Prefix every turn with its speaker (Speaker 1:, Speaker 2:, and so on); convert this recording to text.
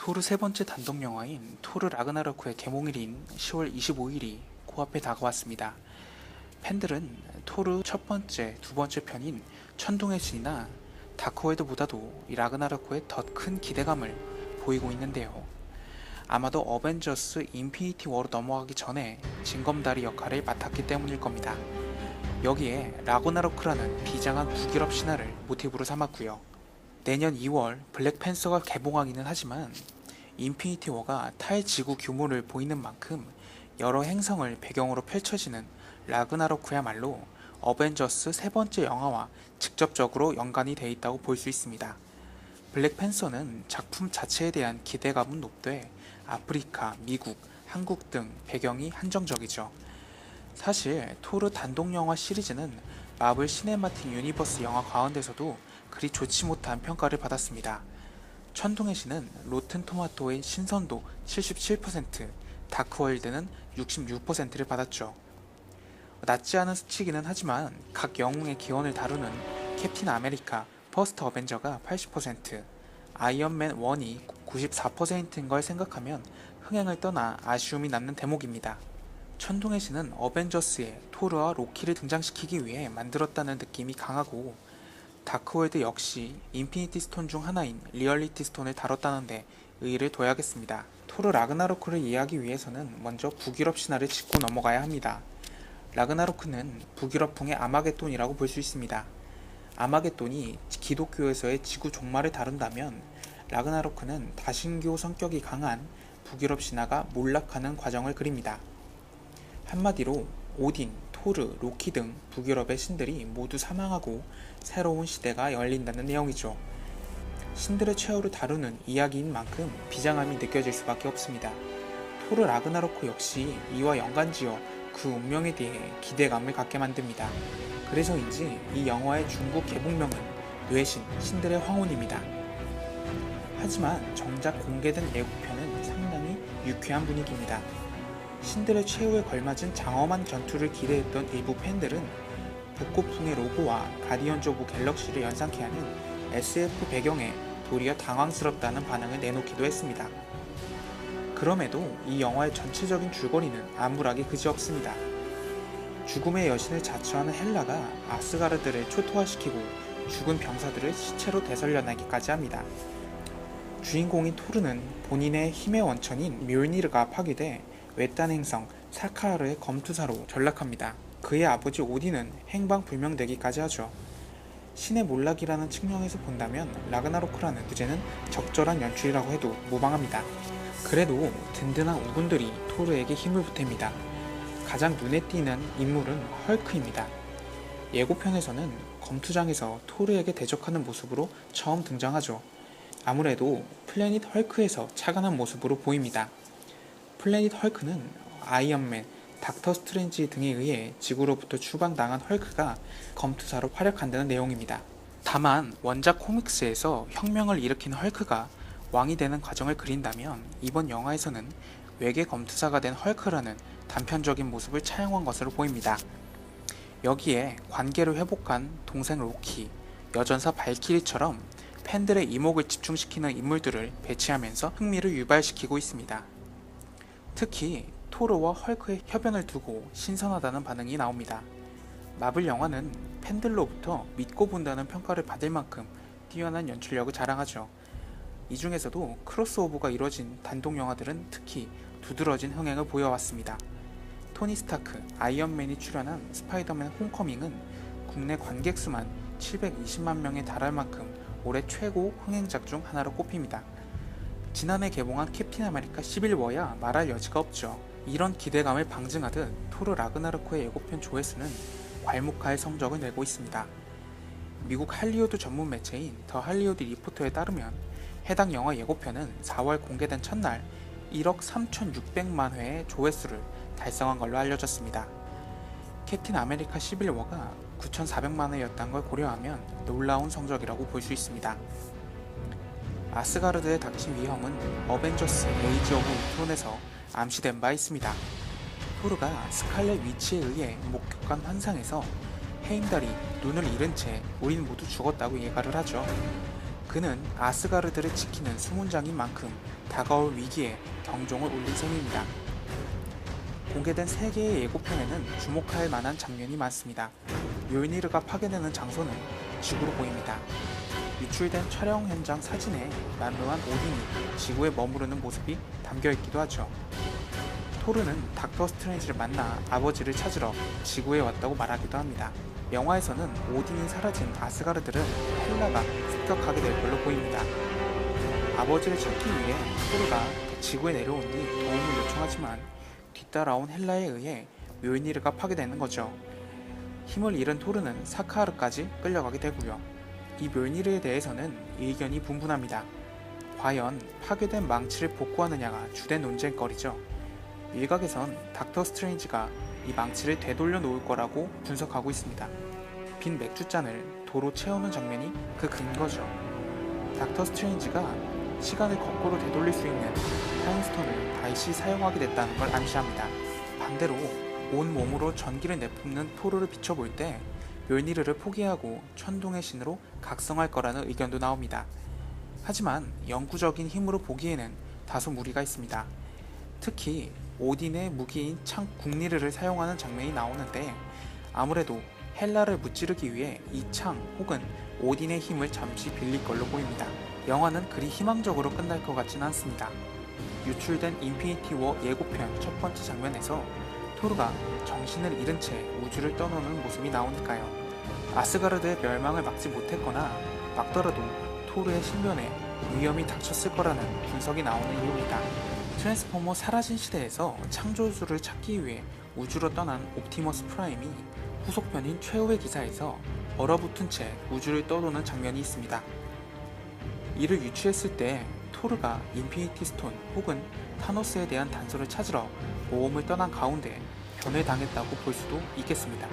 Speaker 1: 토르 세 번째 단독 영화인 토르 라그나로크의 개봉일인 10월 25일이 코앞에 다가왔습니다. 팬들은 토르 첫 번째, 두 번째 편인 천둥의 신이나 다크월드보다도 이 라그나로크에 더 큰 기대감을 보이고 있는데요. 아마도 어벤져스 인피니티 워로 넘어가기 전에 징검다리 역할을 맡았기 때문일 겁니다. 여기에 라그나로크라는 비장한 북유럽 신화를 모티브로 삼았고요. 내년 2월 블랙팬서가 개봉하기는 하지만 인피니티 워가 탈지구 규모를 보이는 만큼 여러 행성을 배경으로 펼쳐지는 라그나로크야말로 어벤져스 세 번째 영화와 직접적으로 연관이 돼 있다고 볼 수 있습니다. 블랙팬서는 작품 자체에 대한 기대감은 높되 아프리카, 미국, 한국 등 배경이 한정적이죠. 사실 토르 단독 영화 시리즈는 마블 시네마틱 유니버스 영화 가운데서도 그리 좋지 못한 평가를 받았습니다. 천둥의 신은 로튼 토마토의 신선도 77%, 다크월드는 66%를 받았죠. 낮지 않은 수치기는 하지만 각 영웅의 기원을 다루는 캡틴 아메리카, 퍼스트 어벤져가 80%, 아이언맨 1이 94%인 걸 생각하면 흥행을 떠나 아쉬움이 남는 대목입니다. 천둥의 신은 어벤져스에 토르와 로키를 등장시키기 위해 만들었다는 느낌이 강하고 다크월드 역시 인피니티 스톤 중 하나인 리얼리티 스톤을 다뤘다는데 의의를 둬야겠습니다. 토르 라그나로크를 이해하기 위해서는 먼저 북유럽 신화를 짚고 넘어가야 합니다. 라그나로크는 북유럽풍의 아마겟돈이라고 볼 수 있습니다. 아마겟돈이 기독교에서의 지구 종말을 다룬다면 라그나로크는 다신교 성격이 강한 북유럽 신화가 몰락하는 과정을 그립니다. 한마디로 오딘, 토르, 로키 등 북유럽의 신들이 모두 사망하고 새로운 시대가 열린다는 내용이죠. 신들의 최후를 다루는 이야기인 만큼 비장함이 느껴질 수밖에 없습니다. 토르 라그나로크 역시 이와 연관지어 그 운명에 대해 기대감을 갖게 만듭니다. 그래서인지 이 영화의 중국 개봉명은 뇌신, 신들의 황혼입니다. 하지만 정작 공개된 예고편은 상당히 유쾌한 분위기입니다. 신들의 최후에 걸맞은 장엄한 전투를 기대했던 일부 팬들은 북고풍의 로고와 가디언즈 오브 갤럭시를 연상케 하는 SF 배경에 도리어 당황스럽다는 반응을 내놓기도 했습니다. 그럼에도 이 영화의 전체적인 줄거리는 암울하기 그지없습니다. 죽음의 여신을 자처하는 헬라가 아스가르드를 초토화시키고 죽은 병사들을 시체로 되살려내기까지 합니다. 주인공인 토르는 본인의 힘의 원천인 묠니르가 파괴돼 외딴 행성 사카르의 검투사로 전락합니다. 그의 아버지 오딘은 행방불명되기까지 하죠. 신의 몰락이라는 측면에서 본다면 라그나로크라는 주제는 적절한 연출이라고 해도 무방합니다. 그래도 든든한 우군들이 토르에게 힘을 보탭니다. 가장 눈에 띄는 인물은 헐크입니다. 예고편에서는 검투장에서 토르에게 대적하는 모습으로 처음 등장하죠. 아무래도 플래닛 헐크에서 착안한 모습으로 보입니다. 플래닛 헐크는 아이언맨, 닥터 스트레인지 등에 의해 지구로부터 추방당한 헐크가 검투사로 활약한다는 내용입니다. 다만 원작 코믹스에서 혁명을 일으킨 헐크가 왕이 되는 과정을 그린다면 이번 영화에서는 외계 검투사가 된 헐크라는 단편적인 모습을 차용한 것으로 보입니다. 여기에 관계를 회복한 동생 로키, 여전사 발키리처럼 팬들의 이목을 집중시키는 인물들을 배치하면서 흥미를 유발시키고 있습니다. 특히 토르와 헐크의 협연을 두고 신선하다는 반응이 나옵니다. 마블 영화는 팬들로부터 믿고 본다는 평가를 받을 만큼 뛰어난 연출력을 자랑하죠. 이 중에서도 크로스오버가 이뤄진 단독 영화들은 특히 두드러진 흥행을 보여왔습니다. 토니 스타크, 아이언맨이 출연한 스파이더맨 홈커밍은 국내 관객 수만 720만 명에 달할 만큼 올해 최고 흥행작 중 하나로 꼽힙니다. 지난해 개봉한 캡틴 아메리카 시빌 워야 말할 여지가 없죠. 이런 기대감을 방증하듯 토르 라그나로크의 예고편 조회수는 괄목할 성적을 내고 있습니다. 미국 할리우드 전문 매체인 더 할리우드 리포터에 따르면 해당 영화 예고편은 4월 공개된 첫날 1억 3,600만 회의 조회수를 달성한 걸로 알려졌습니다. 캡틴 아메리카 시빌 워가 9,400만 회였던 걸 고려하면 놀라운 성적이라고 볼 수 있습니다. 아스가르드에 닥친 위험은 어벤져스 에이지 오브 울트론에서 암시된 바 있습니다. 토르가 스칼렛 위치에 의해 목격한 환상에서 헤임달이 눈을 잃은 채 우린 모두 죽었다고 예가를 하죠. 그는 아스가르드를 지키는 수문장인 만큼 다가올 위기에 경종을 울린 셈입니다. 공개된 3개의 예고편에는 주목할 만한 장면이 많습니다. 묠니르가 파괴되는 장소는 지구로 보입니다. 유출된 촬영 현장 사진에 난로한 오딘이 지구에 머무르는 모습이 담겨있기도 하죠. 토르는 닥터 스트레인지를 만나 아버지를 찾으러 지구에 왔다고 말하기도 합니다. 영화에서는 오딘이 사라진 아스가르드를 헬라가 습격하게 될 걸로 보입니다. 아버지를 찾기 위해 토르가 지구에 내려온 뒤 도움을 요청하지만 뒤따라온 헬라에 의해 묠니르가 파괴되는 거죠. 힘을 잃은 토르는 사카하르까지 끌려가게 되고요. 이 묠니르에 대해서는 의견이 분분합니다. 과연 파괴된 망치를 복구하느냐가 주된 논쟁거리죠. 일각에선 닥터 스트레인지가 이 망치를 되돌려 놓을 거라고 분석하고 있습니다. 빈 맥주잔을 도로 채우는 장면이 그 근거죠. 닥터 스트레인지가 시간을 거꾸로 되돌릴 수 있는 타임스톤을 다시 사용하게 됐다는 걸 암시합니다. 반대로 온 몸으로 전기를 내뿜는 토르를 비춰볼 때 묠니르를 포기하고 천둥의 신으로 각성할 거라는 의견도 나옵니다. 하지만 영구적인 힘으로 보기에는 다소 무리가 있습니다. 특히 오딘의 무기인 창 국리르를 사용하는 장면이 나오는데 아무래도 헬라를 무찌르기 위해 이 창 혹은 오딘의 힘을 잠시 빌릴 걸로 보입니다. 영화는 그리 희망적으로 끝날 것 같진 않습니다. 유출된 인피니티 워 예고편 첫 번째 장면에서 토르가 정신을 잃은 채 우주를 떠나는 모습이 나오니까요. 아스가르드의 멸망을 막지 못했거나 막더라도 토르의 신변에 위험이 닥쳤을 거라는 분석이 나오는 이유입니다. 트랜스포머 사라진 시대에서 창조주를 찾기 위해 우주로 떠난 옵티머스 프라임이 후속편인 최후의 기사에서 얼어붙은 채 우주를 떠도는 장면이 있습니다. 이를 유추했을 때 토르가 인피니티 스톤 혹은 타노스에 대한 단서를 찾으러 모험을 떠난 가운데 변을 당했다고 볼 수도 있겠습니다.